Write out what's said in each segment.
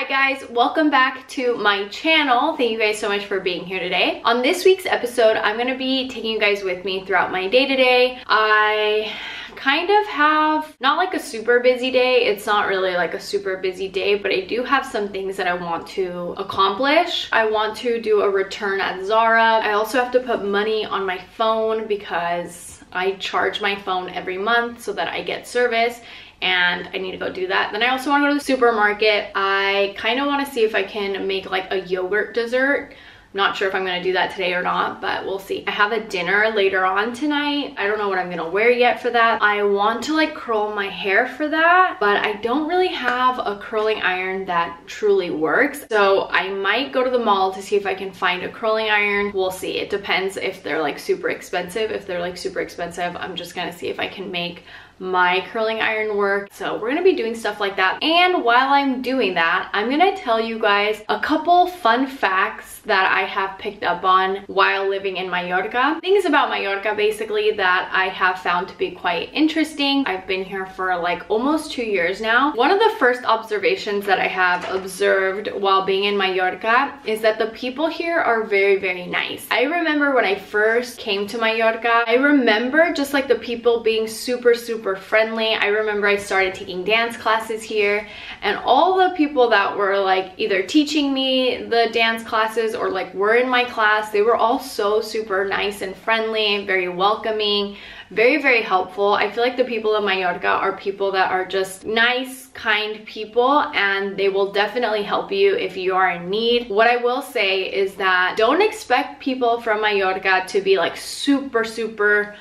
Alright guys, welcome back to my channel. Thank you guys so much for being here today. On this week's episode, I'm going to be taking you guys with me throughout my day today. I kind of have not like a super busy day. It's not really like a super busy day, but I do have some things that I want to accomplish. I want to do a return at Zara. I also have to put money on my phone because I charge my phone every month so that I get service, and I need to go do that. Then I also want to go to the supermarket. I kind of want to see if I can make like a yogurt dessert. I'm not sure if I'm going to do that today or not, but we'll see. I have a dinner later on tonight. I don't know what I'm going to wear yet for that. I want to like curl my hair for that, but I don't really have a curling iron that truly works. So I might go to the mall to see if I can find a curling iron. We'll see. It depends if they're like super expensive. If they're like super expensive, I'm just going to see if I can make my curling iron work. So we're gonna be doing stuff like that. And while I'm doing that, I'm gonna tell you guys a couple fun facts that I have picked up on while living in Mallorca. Things about Mallorca basically that I have found to be quite interesting. I've been here for like almost 2 years now. One of the first observations that I have observed while being in Mallorca is that the people here are very, very nice. I remember when I first came to Mallorca, I remember just like the people being super friendly. I remember I started taking dance classes here, and all the people that were like either teaching me the dance classes or like were in my class, they were all so super nice and friendly, very welcoming, very, very helpful. I feel like the people of Mallorca are people that are just nice, kind people, and they will definitely help you if you are in need. What I will say is that don't expect people from Mallorca to be like super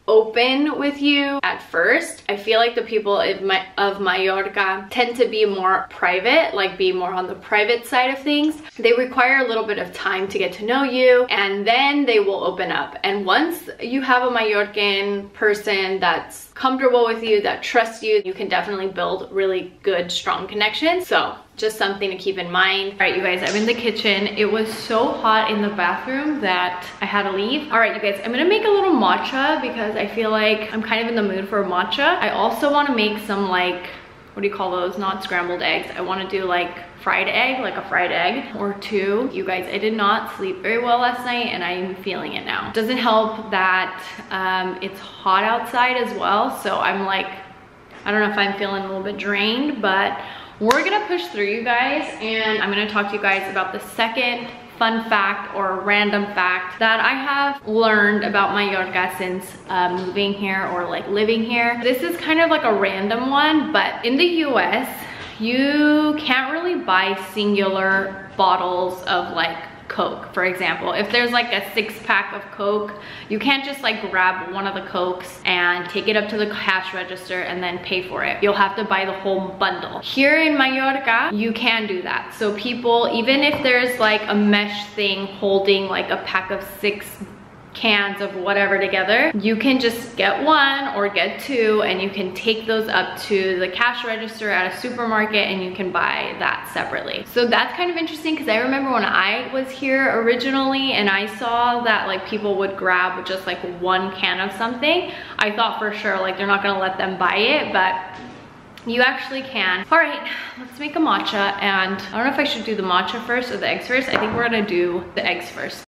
open with you at first. I feel like the people of Mallorca tend to be more private, like be more on the private side of things. They require a little bit of time to get to know you, and then they will open up. And once you have a Mallorcan person that's comfortable with you, that trusts you, you can definitely build really good, strong connections. So just something to keep in mind. All right, you guys, I'm in the kitchen. It was so hot in the bathroom that I had to leave. All right, you guys, I'm gonna make a little matcha because I feel like I'm kind of in the mood for a matcha. I also want to make some like, what do you call those? Not scrambled eggs. I want to do like fried egg, like a fried egg or two. You guys, I did not sleep very well last night and I'm feeling it now. Doesn't help that it's hot outside as well. So I'm like, I don't know if I'm feeling a little bit drained, but we're gonna push through, you guys, and I'm gonna talk to you guys about the second fun fact or random fact that I have learned about Mallorca since moving here or like living here. This is kind of like a random one, but in the US, you can't really buy singular bottles of like Coke, for example. If there's like a 6-pack of Coke, you can't just like grab one of the Cokes and take it up to the cash register and then pay for it. You'll have to buy the whole bundle. Here in Mallorca, you can do that. So people, even if there's like a mesh thing holding like a pack of 6 cans of whatever together, you can just get one or get 2 and you can take those up to the cash register at a supermarket and you can buy that separately. So that's kind of interesting because I remember when I was here originally and I saw that like people would grab just like 1 can of something, I thought for sure like they're not gonna let them buy it, but you actually can. All right, let's make a matcha, and I don't know if I should do the matcha first or the eggs first. I think we're gonna do the eggs first.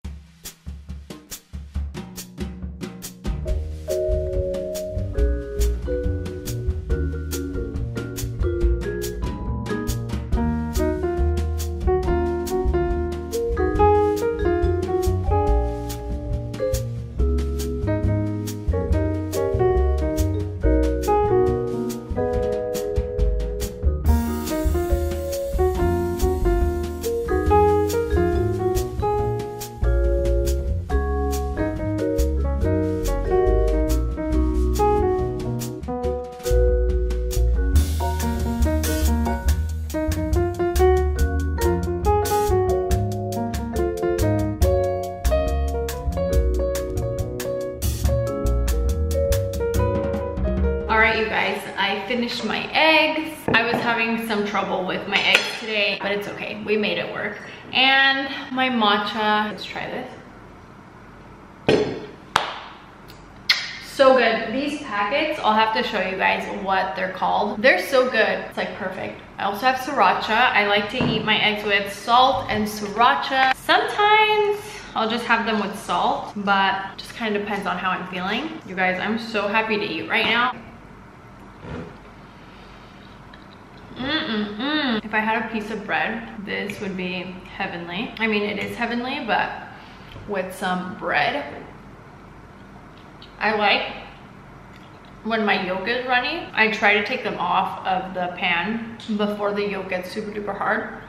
You guys, I finished my eggs. I was having some trouble with my eggs today, but it's okay. We made it work. And my matcha. Let's try this. So good. These packets, I'll have to show you guys what they're called. They're so good. It's like perfect. I also have sriracha. I like to eat my eggs with salt and sriracha. Sometimes I'll just have them with salt, but just kind of depends on how I'm feeling. You guys, I'm so happy to eat right now. If I had a piece of bread, this would be heavenly. I mean, it is heavenly, but with some bread. I like when my yolk is runny, I try to take them off of the pan before the yolk gets super duper hard.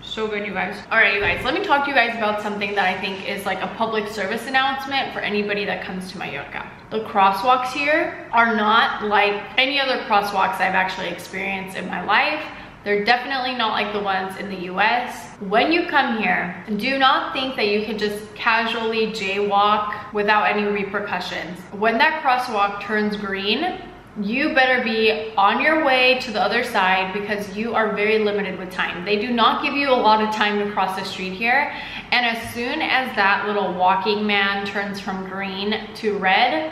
So good, you guys. All right, you guys, let me talk to you guys about something that I think is like a public service announcement for anybody that comes to Mallorca. The crosswalks here are not like any other crosswalks I've actually experienced in my life. They're definitely not like the ones in the US. When you come here, do not think that you can just casually jaywalk without any repercussions. When that crosswalk turns green, you better be on your way to the other side because you are very limited with time. They do not give you a lot of time to cross the street here. And as soon as that little walking man turns from green to red,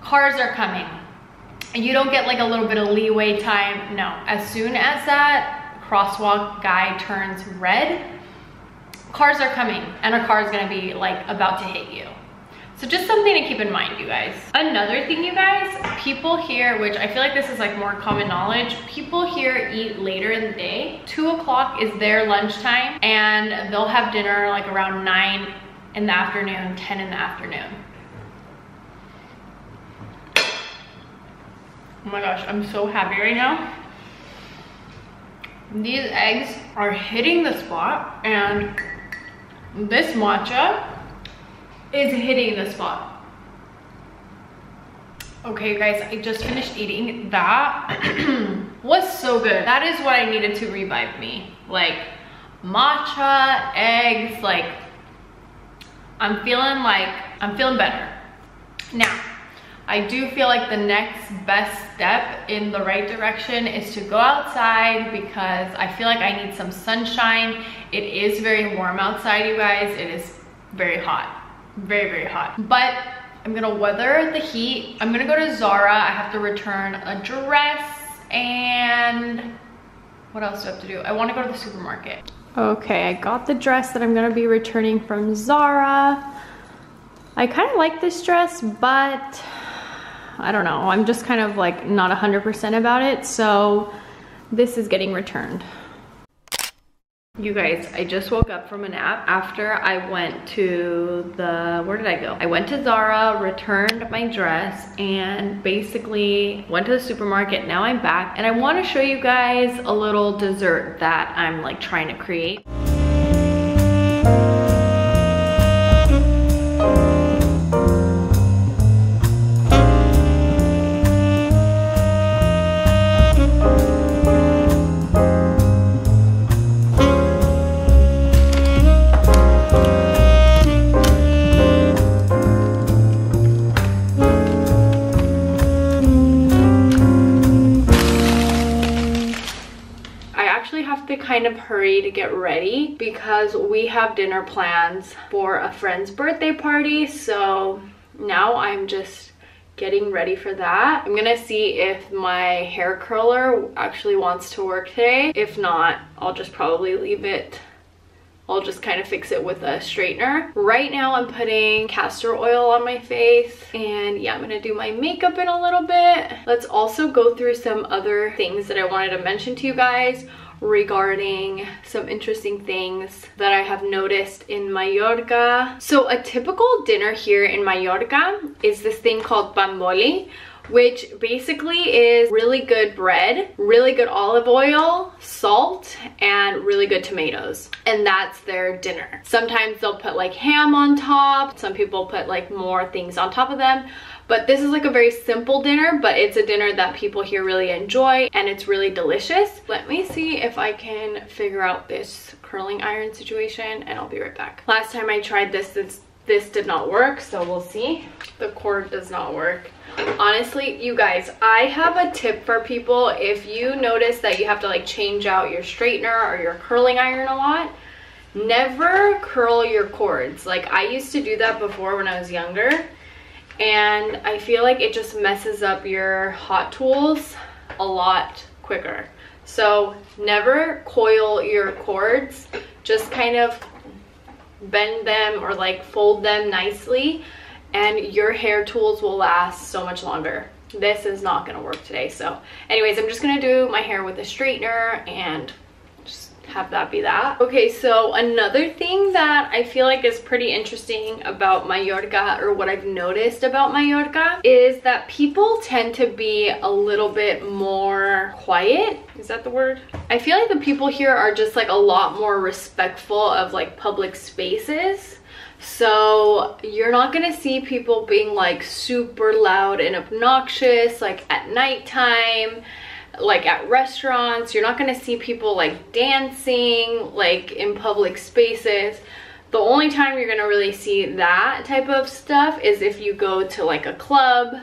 cars are coming. And you don't get like a little bit of leeway time. No, as soon as that crosswalk guy turns red, cars are coming and a car is gonna be like about to hit you. So just something to keep in mind, you guys. Another thing, you guys, people here, which I feel like this is like more common knowledge, people here eat later in the day. 2 o'clock is their lunchtime and they'll have dinner like around 9 in the afternoon, 10 in the afternoon. Oh my gosh, I'm so happy right now. These eggs are hitting the spot and this matcha is hitting the spot. Okay, you guys, I just finished eating. That was so good. That is what I needed to revive me. Like matcha, eggs, like I'm feeling better. Now, I do feel like the next best step in the right direction is to go outside because I feel like I need some sunshine. It is very warm outside, you guys. It is very hot. Very, very hot. But I'm gonna weather the heat. I'm gonna go to Zara. I have to return a dress and what else do I have to do? I want to go to the supermarket. Okay, I got the dress that I'm gonna be returning from Zara. I kind of like this dress, but I don't know. I'm just kind of like not 100% about it. So this is getting returned. You guys, I just woke up from a nap after I went to where did I go? I went to Zara, returned my dress, and basically went to the supermarket. Now I'm back, and I want to show you guys a little dessert that I'm like trying to create. Kind of hurry to get ready because we have dinner plans for a friend's birthday party, so now I'm just getting ready for that. I'm gonna see if my hair curler actually wants to work today. If not, I'll just probably leave it. I'll just kind of fix it with a straightener. Right now I'm putting castor oil on my face, and yeah, I'm gonna do my makeup in a little bit. Let's also go through some other things that I wanted to mention to you guys regarding some interesting things that I have noticed in Mallorca. So a typical dinner here in Mallorca is this thing called pan boli, which basically is really good bread, really good olive oil, salt, and really good tomatoes. And that's their dinner. Sometimes they'll put like ham on top. Some people put like more things on top of them. But this is like a very simple dinner, but it's a dinner that people here really enjoy and it's really delicious. Let me see if I can figure out this curling iron situation and I'll be right back. Last time I tried this did not work, so we'll see. The cord does not work. Honestly, you guys, I have a tip for people. If you notice that you have to like change out your straightener or your curling iron a lot, never curl your cords. Like I used to do that before when I was younger. and I feel like it just messes up your hot tools a lot quicker. So never coil your cords, just kind of bend them or like fold them nicely, and your hair tools will last so much longer. This is not gonna work today. So anyways, I'm just gonna do my hair with a straightener and just have that be that. Okay, so another thing that I feel like is pretty interesting about Mallorca, or what I've noticed about Mallorca, is that people tend to be a little bit more quiet. Is that the word? I feel like the people here are just like a lot more respectful of like public spaces. So you're not gonna see people being like super loud and obnoxious like at nighttime, like at restaurants. You're not gonna see people like dancing like in public spaces. The only time you're gonna really see that type of stuff is if you go to like a club.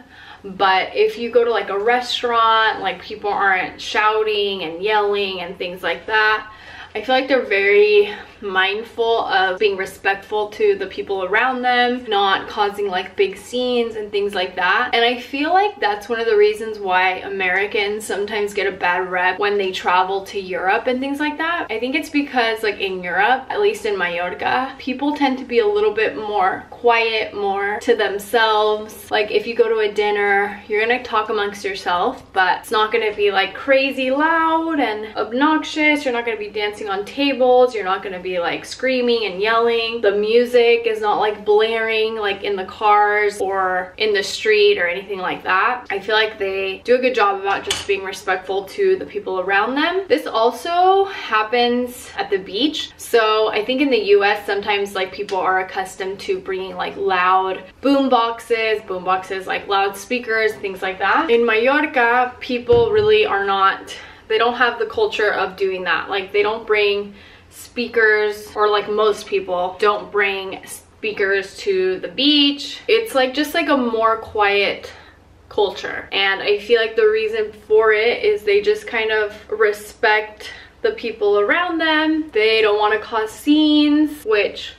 But if you go to like a restaurant, like people aren't shouting and yelling and things like that. I feel like they're very mindful of being respectful to the people around them, not causing like big scenes and things like that. And I feel like that's one of the reasons why Americans sometimes get a bad rep when they travel to Europe and things like that. I think it's because like in Europe, at least in Mallorca, people tend to be a little bit more quiet, more to themselves. Like if you go to a dinner, you're gonna talk amongst yourself, but it's not gonna be like crazy loud and obnoxious. You're not gonna be dancing on tables. You're not gonna be like screaming and yelling. The music is not like blaring like in the cars or in the street or anything like that. I feel like they do a good job about just being respectful to the people around them. This also happens at the beach. So I think in the US sometimes like people are accustomed to bringing like loud boom boxes like loudspeakers, things like that. In Mallorca, people really are not, they don't have the culture of doing that. Like they don't bring speakers, or like most people don't bring speakers to the beach. It's like just like a more quiet culture, and I feel like the reason for it is they just kind of respect the people around them. They don't want to cause scenes, which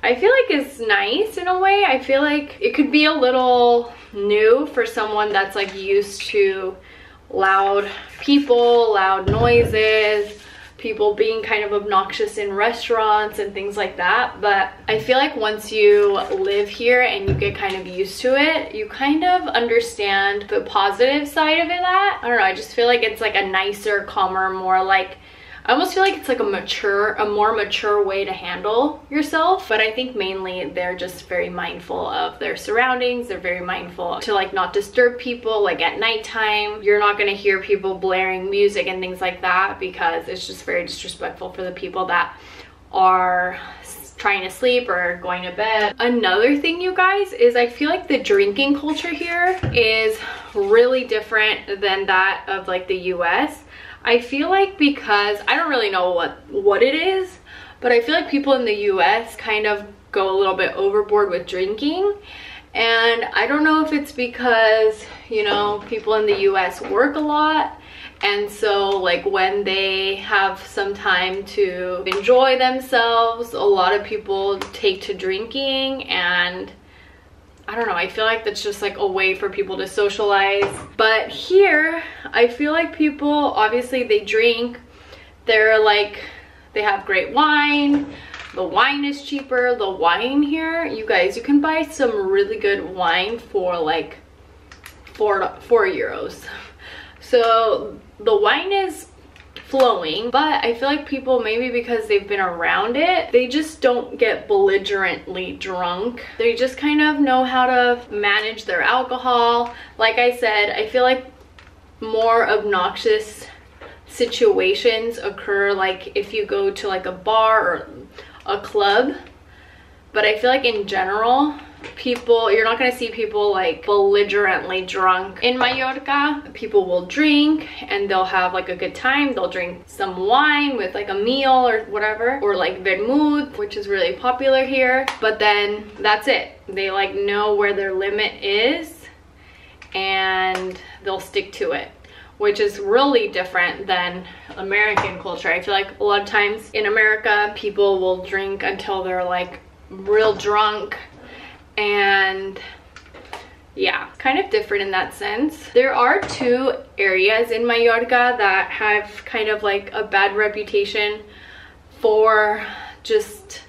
I feel like is nice in a way. I feel like it could be a little new for someone that's like used to loud people, loud noises, people being kind of obnoxious in restaurants and things like that. But I feel like once you live here and you get kind of used to it, you kind of understand the positive side of it. I don't know, I just feel like it's like a nicer, calmer, more like, I almost feel like it's like a more mature way to handle yourself. But I think mainly they're just very mindful of their surroundings. They're very mindful to like not disturb people. Like at nighttime, you're not gonna hear people blaring music and things like that, because it's just very disrespectful for the people that are trying to sleep or going to bed. Another thing, you guys, is I feel like the drinking culture here is really different than that of like the US. I feel like, because I don't really know what it is, but I feel like people in the US kind of go a little bit overboard with drinking. And I don't know if it's because, you know, people in the US work a lot, and so like when they have some time to enjoy themselves, a lot of people take to drinking. And I don't know, I feel like that's just like a way for people to socialize. But here, I feel like people, obviously they drink, they're like, they have great wine. The wine is cheaper. The wine here, you guys, you can buy some really good wine for like 4 euros. So the wine is flowing, but I feel like people, maybe because they've been around it, they just don't get belligerently drunk. They just kind of know how to manage their alcohol. Like I said, I feel like more obnoxious situations occur like if you go to like a bar or a club. But I feel like in general, people, you're not gonna see people like belligerently drunk. In Mallorca, people will drink and they'll have like a good time. They'll drink some wine with like a meal or whatever, or like vermouth, which is really popular here. But then that's it. They like know where their limit is and they'll stick to it, which is really different than American culture. I feel like a lot of times in America, people will drink until they're like real drunk, and yeah, kind of different in that sense. There are two areas in Mallorca that have kind of like a bad reputation for just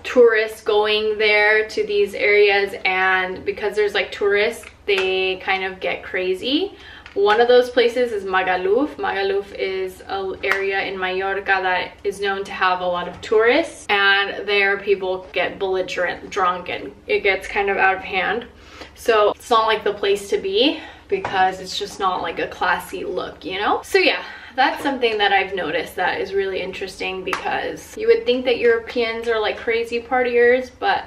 tourists going there to these areas, and because there's like tourists, they kind of get crazy. One of those places is Magaluf. Magaluf is an area in Mallorca that is known to have a lot of tourists, and there people get belligerent, drunk, and it gets kind of out of hand. So it's not like the place to be because it's just not like a classy look, you know? So yeah, that's something that I've noticed that is really interesting, because you would think that Europeans are like crazy partiers, but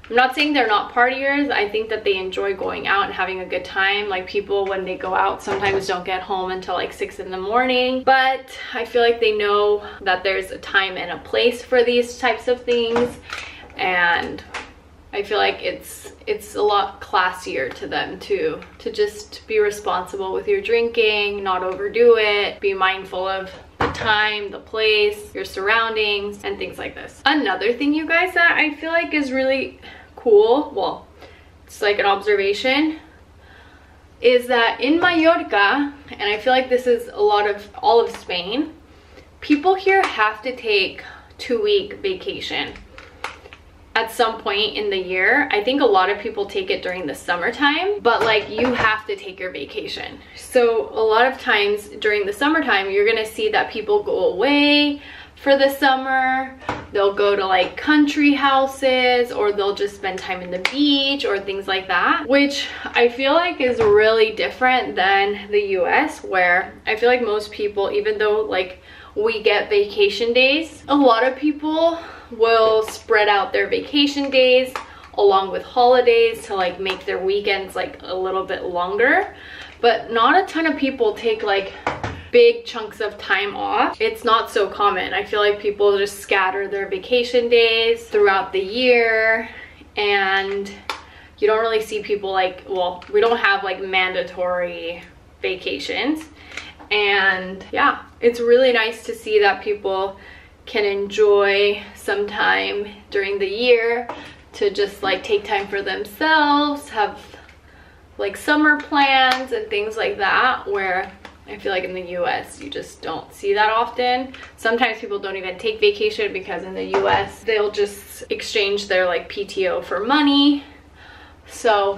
I'm not saying they're not partiers. I think that they enjoy going out and having a good time. Like, people, when they go out, sometimes don't get home until like 6 in the morning, but I feel like they know that there's a time and a place for these types of things, and I feel like it's a lot classier to them to just be responsible with your drinking, not overdo it, be mindful of the time, the place, your surroundings, and things like this. Another thing, you guys, that I feel like is really cool, well, it's like an observation, is that in Mallorca, and I feel like this is a lot of all of Spain, people here have to take 2-week vacation at some point in the year. I think a lot of people take it during the summertime, but like, you have to take your vacation. So a lot of times during the summertime, you're gonna see that people go away for the summer. They'll go to like country houses, or they'll just spend time in the beach or things like that, which I feel like is really different than the US, where I feel like most people, even though like we get vacation days, a lot of people will spread out their vacation days along with holidays to like make their weekends like a little bit longer, but not a ton of people take like big chunks of time off. It's not so common. I feel like people just scatter their vacation days throughout the year, and you don't really see people like, well, we don't have like mandatory vacations. And yeah, it's really nice to see that people can enjoy some time during the year to just like take time for themselves, have like summer plans and things like that, where I feel like in the US you just don't see that often. Sometimes people don't even take vacation, because in the US they'll just exchange their like PTO for money. So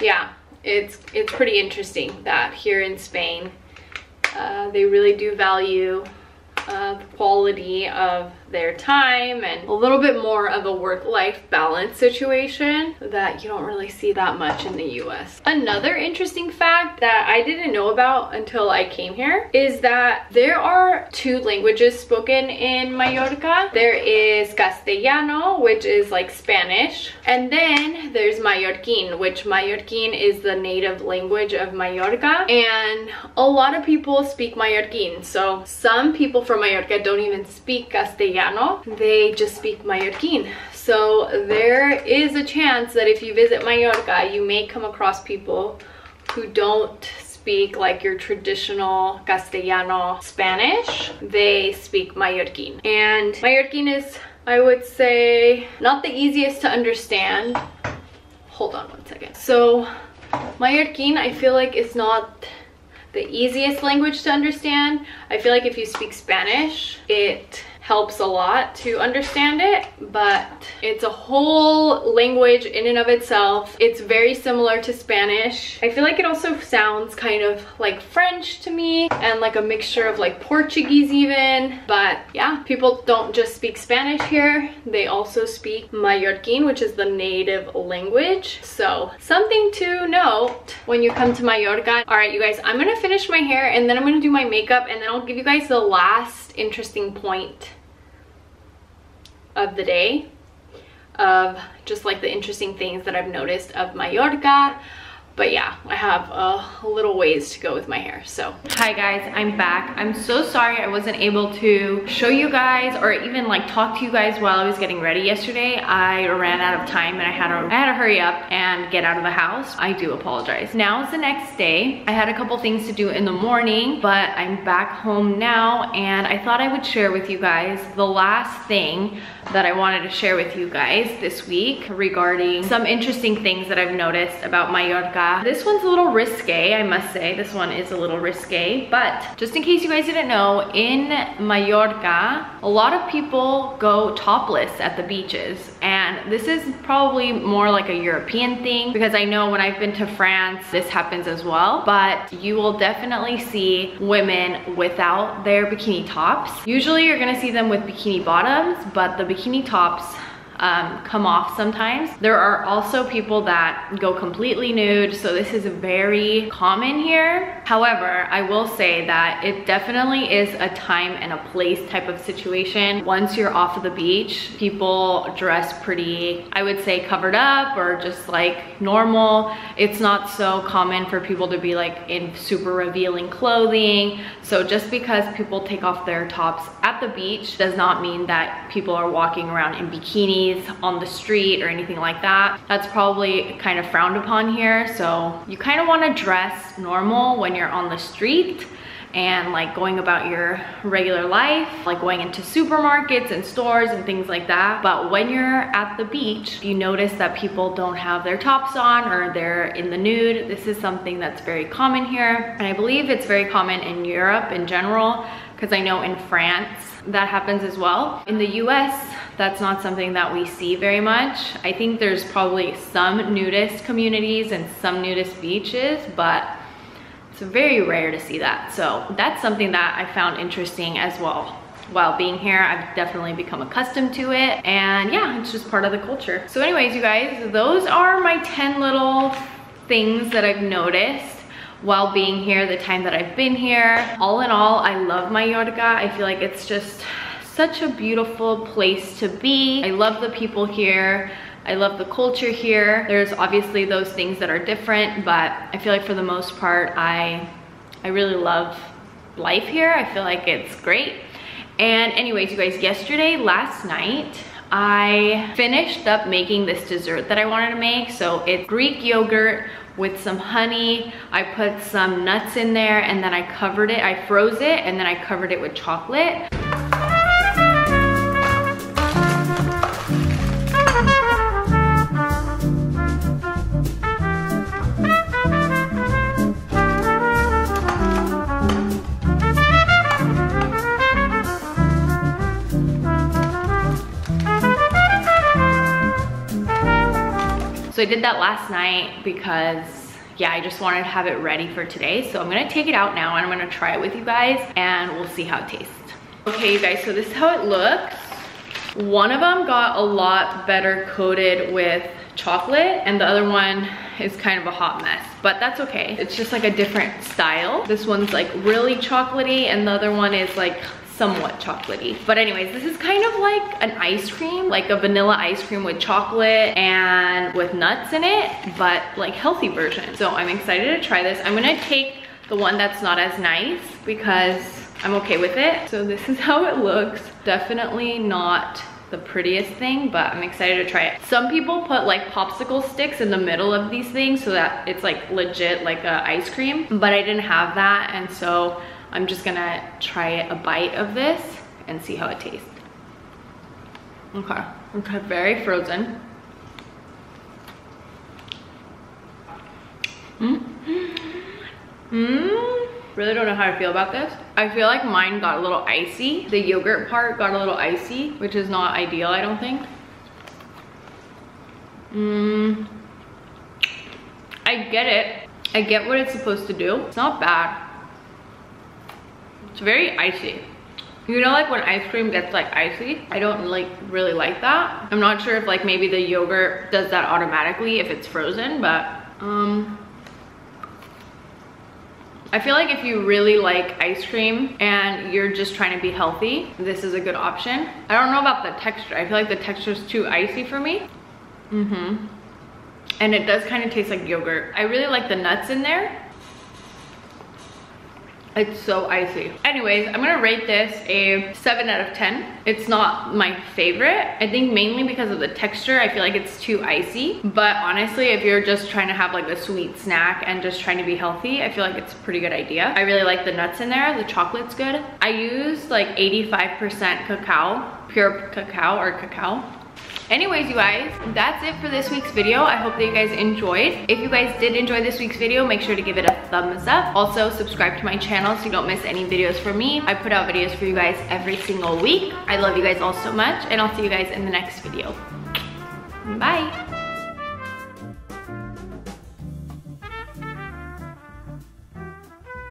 yeah, it's pretty interesting that here in Spain they really do value the quality of their time and a little bit more of a work-life balance situation that you don't really see that much in the US. Another interesting fact that I didn't know about until I came here is that there are 2 languages spoken in Mallorca. There is Castellano, which is like Spanish, and then there's Mallorquin, which Mallorquin is the native language of Mallorca, and a lot of people speak Mallorquin. So some people from Mallorca don't even speak Castellano, they just speak Mallorquin. So there is a chance that if you visit Mallorca, you may come across people who don't speak like your traditional Castellano Spanish. They speak Mallorquin, and Mallorquin is, I would say, not the easiest to understand. Hold on one second. So Mallorquin, I feel like it's not the easiest language to understand. I feel like if you speak Spanish, it helps a lot to understand it, but it's a whole language in and of itself. It's very similar to Spanish. I feel like it also sounds kind of like French to me, and like a mixture of like Portuguese even. But yeah, people don't just speak Spanish here, they also speak Mallorquin, which is the native language. So something to note when you come to Mallorca. All right, you guys, I'm gonna finish my hair and then I'm gonna do my makeup, and then I'll give you guys the last interesting point of the day of just like the interesting things that I've noticed of Mallorca. But yeah, I have a little ways to go with my hair. So hi guys, I'm back. I'm so sorry I wasn't able to show you guys or even like talk to you guys while I was getting ready yesterday. I ran out of time and I had to hurry up and get out of the house. I do apologize. Now is the next day. I had a couple things to do in the morning, but I'm back home now and I thought I would share with you guys the last thing that I wanted to share with you guys this week regarding some interesting things that I've noticed about Mallorca. This one's a little risque, I must say. This one is a little risque, but just in case you guys didn't know, in Mallorca, a lot of people go topless at the beaches, and this is probably more like a European thing because I know when I've been to France, this happens as well, but you will definitely see women without their bikini tops. Usually you're gonna see them with bikini bottoms, but the bikini tops come off sometimes. There are also people that go completely nude, so this is very common here. However, I will say that it definitely is a time and a place type of situation. Once you're off of the beach, people dress pretty, I would say, covered up or just like normal. It's not so common for people to be like in super revealing clothing. So just because people take off their tops at the beach does not mean that people are walking around in bikinis on the street or anything like that. That's probably kind of frowned upon here. So you kind of want to dress normal when you're on the street and like going about your regular life, like going into supermarkets and stores and things like that. But when you're at the beach, if you notice that people don't have their tops on or they're in the nude, this is something that's very common here. And I believe it's very common in Europe in general, because I know in France that happens as well. In the US, that's not something that we see very much. I think there's probably some nudist communities and some nudist beaches, but it's very rare to see that. So that's something that I found interesting as well. While being here, I've definitely become accustomed to it. And yeah, it's just part of the culture. So anyways, you guys, those are my 10 little things that I've noticed while being here, the time that I've been here. All in all, I love Mallorca. I feel like it's just such a beautiful place to be. I love the people here. I love the culture here. There's obviously those things that are different, but I feel like for the most part, I really love life here. I feel like it's great. And anyways, you guys, last night, I finished up making this dessert that I wanted to make. So it's Greek yogurt with some honey. I put some nuts in there and then I covered it. I froze it and then I covered it with chocolate. So I did that last night because, yeah, I just wanted to have it ready for today. So I'm gonna take it out now and I'm gonna try it with you guys and we'll see how it tastes. Okay, you guys, so this is how it looks. One of them got a lot better coated with chocolate and the other one is kind of a hot mess, but that's okay. It's just like a different style. This one's like really chocolatey and the other one is like somewhat chocolatey. But anyways, this is kind of like an ice cream, like a vanilla ice cream with chocolate and with nuts in it, but like healthy version. So I'm excited to try this. I'm gonna take the one that's not as nice because I'm okay with it. So this is how it looks. Definitely not the prettiest thing, but I'm excited to try it. Some people put like popsicle sticks in the middle of these things so that it's like legit like a ice cream, but I didn't have that, and so I'm just gonna try a bite of this and see how it tastes. Okay, very frozen. Really don't know how to feel about this. I feel like mine got a little icy. The yogurt part got a little icy, which is not ideal, I don't think. I get it. I get what it's supposed to do. It's not bad. It's very icy. You know, like when ice cream gets like icy, I don't like really like that. I'm not sure if like maybe the yogurt does that automatically if it's frozen, but I feel like if you really like ice cream and you're just trying to be healthy, this is a good option. I don't know about the texture. I feel like the texture is too icy for me. and it does kind of taste like yogurt. I really like the nuts in there. It's so icy. Anyways, I'm gonna rate this a 7 out of 10. It's not my favorite. I think mainly because of the texture. I feel like it's too icy. But honestly, if you're just trying to have like a sweet snack and just trying to be healthy, I feel like it's a pretty good idea. I really like the nuts in there. The chocolate's good. I used like 85% cacao, pure cacao or cacao. Anyways, you guys, that's it for this week's video. I hope that you guys enjoyed. If you guys did enjoy this week's video, make sure to give it a thumbs up. Also, subscribe to my channel so you don't miss any videos from me. I put out videos for you guys every single week. I love you guys all so much, and I'll see you guys in the next video. Bye.